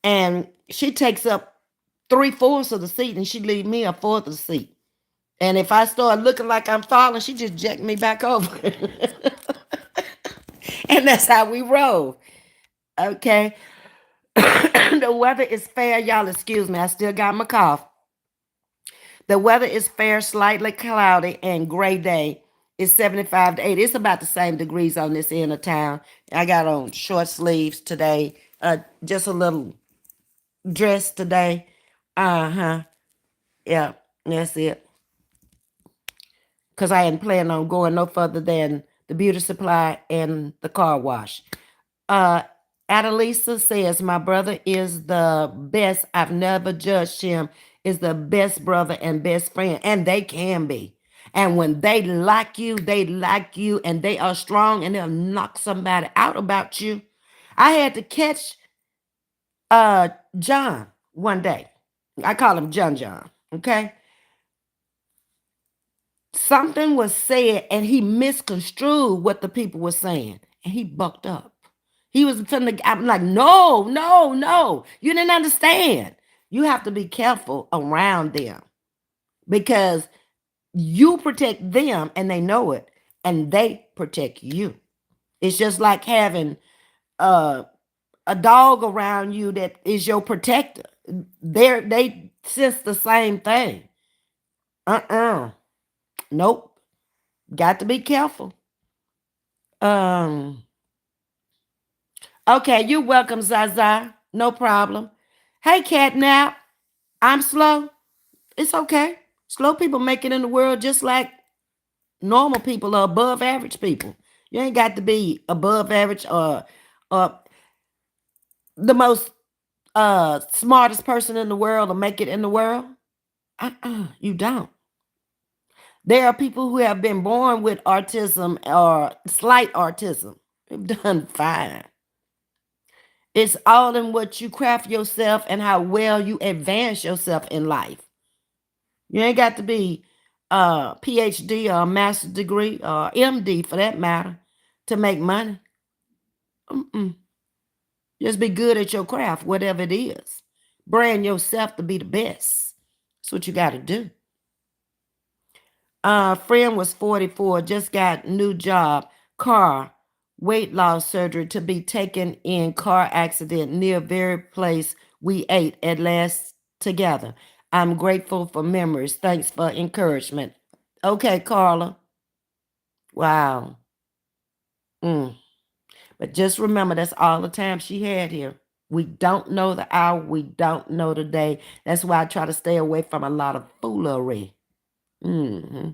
And she takes up 3/4 of the seat and she leave me a fourth of the seat. And if I start looking like I'm falling, she just jack me back over. And that's how we roll. Okay. The weather is fair. Y'all excuse me. I still got my cough. The weather is fair, slightly cloudy, and gray day. It's 75 to 80. It's about the same degrees on this end of town. I got on short sleeves today. Just a little dress today. Uh-huh. Yeah, that's it. Because I hadn't planned on going no further than the beauty supply and the car wash. Uh, Adelisa says, my brother is the best. I've never judged him. Is the best brother and best friend. And they can be. And when they like you, and they are strong, and they'll knock somebody out about you. I had to catch uh John one day. I call him John John. Okay. Something was said and he misconstrued what the people were saying and he bucked up. He was finna, I'm like, no, no, no. You didn't understand. You have to be careful around them because you protect them and they know it and they protect you. It's just like having uh, a dog around you that is your protector. They sense the same thing. Uh-uh. Nope. Got to be careful. Um, okay, you're welcome, Zaza. No problem. Hey, Catnap. I'm slow. It's okay. Slow people make it in the world just like normal people or above average people. You ain't got to be above average or the most smartest person in the world to make it in the world. You don't. There are people who have been born with autism or slight autism. They've done fine. It's all in what you craft yourself and how well you advance yourself in life. You ain't got to be a PhD or a master's degree or MD for that matter to make money. Mm-mm. Just be good at your craft, whatever it is. Brand yourself to be the best. That's what you got to do. Friend was 44, just got new job, car, weight loss surgery to be taken in car accident near very place we ate at last together. I'm grateful for memories. Thanks for encouragement. Okay, Carla. Wow. Mm. But just remember, that's all the time she had here. We don't know the hour. We don't know the day. That's why I try to stay away from a lot of foolery. Mm-hmm.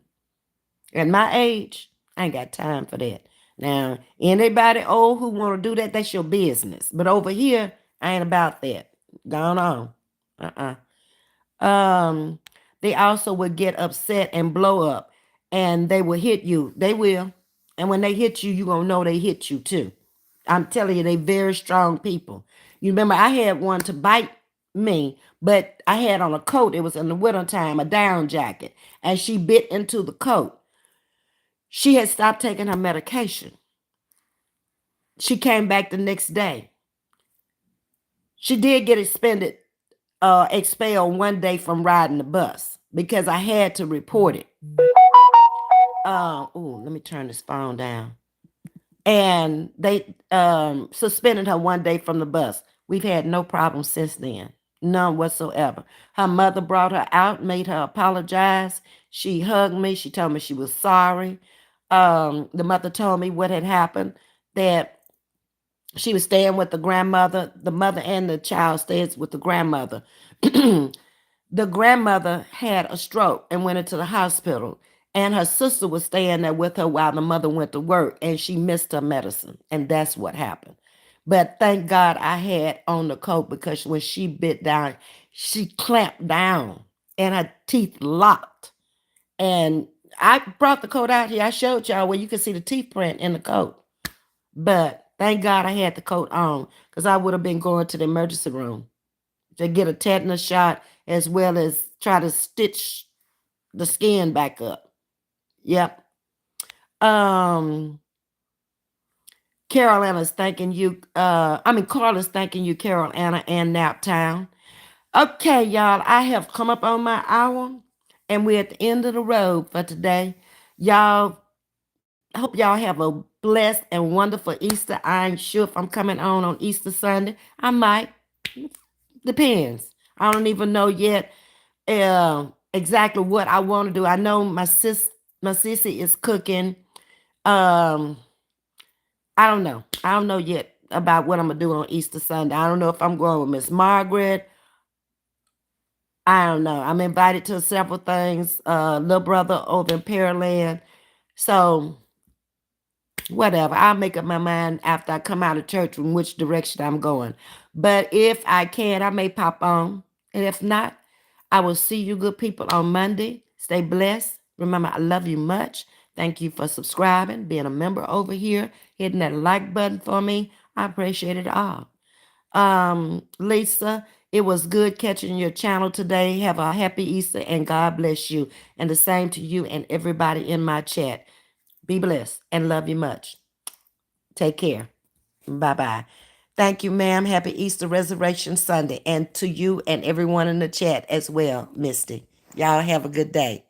At my age, I ain't got time for that. Now, anybody old who want to do that, that's your business. But over here, I ain't about that. Gone on. Um, they also would get upset and blow up, and they will hit you. They will. And when they hit you, you gonna know they hit you too. I'm telling you, they very strong people. You remember I had one to bite me, but I had on a coat. It was in the winter time, a down jacket, and she bit into the coat. She had stopped taking her medication. She came back the next day. She did get expelled one day from riding the bus because I had to report it. Oh, let me turn this phone down. And they suspended her one day from the bus. We've had no problem since then, none whatsoever. Her mother brought her out, made her apologize. She hugged me. She told me she was sorry. The mother told me what had happened, that she was staying with the grandmother. The mother and the child stays with the grandmother. The grandmother had a stroke and went into the hospital, and her sister was staying there with her while the mother went to work, and she missed her medicine, and that's what happened. But thank God I had on the coat, because when she bit down, she clamped down and her teeth locked. And I brought the coat out here. I showed y'all where you can see the teeth print in the coat. But thank God I had the coat on, because I would have been going to the emergency room to get a tetanus shot, as well as try to stitch the skin back up. Yep. Um, Carol Anna's thanking you. Carl is thanking you, Carol Anna and Naptown. Okay, y'all, I have come up on my hour, and we're at the end of the road for today. Y'all, hope y'all have a blessed and wonderful Easter. I ain't sure if I'm coming on Easter Sunday. I might. Depends. I don't even know yet exactly what I want to do. I know my sissy is cooking. Um, I don't know. I don't know yet about what I'm gonna do on Easter Sunday. I don't know if I'm going with Miss Margaret. I don't know. I'm invited to several things. Little brother over in Pearland. So whatever. I'll make up my mind after I come out of church in which direction I'm going. But if I can, I may pop on. And if not, I will see you good people on Monday. Stay blessed. Remember, I love you much. Thank you for subscribing, being a member over here, hitting that like button for me. I appreciate it all. Lisa, it was good catching your channel today. Have a happy Easter and God bless you. And the same to you and everybody in my chat. Be blessed and love you much. Take care. Bye bye. Thank you, ma'am. Happy Easter Resurrection Sunday. And to you and everyone in the chat as well, Misty. Y'all have a good day.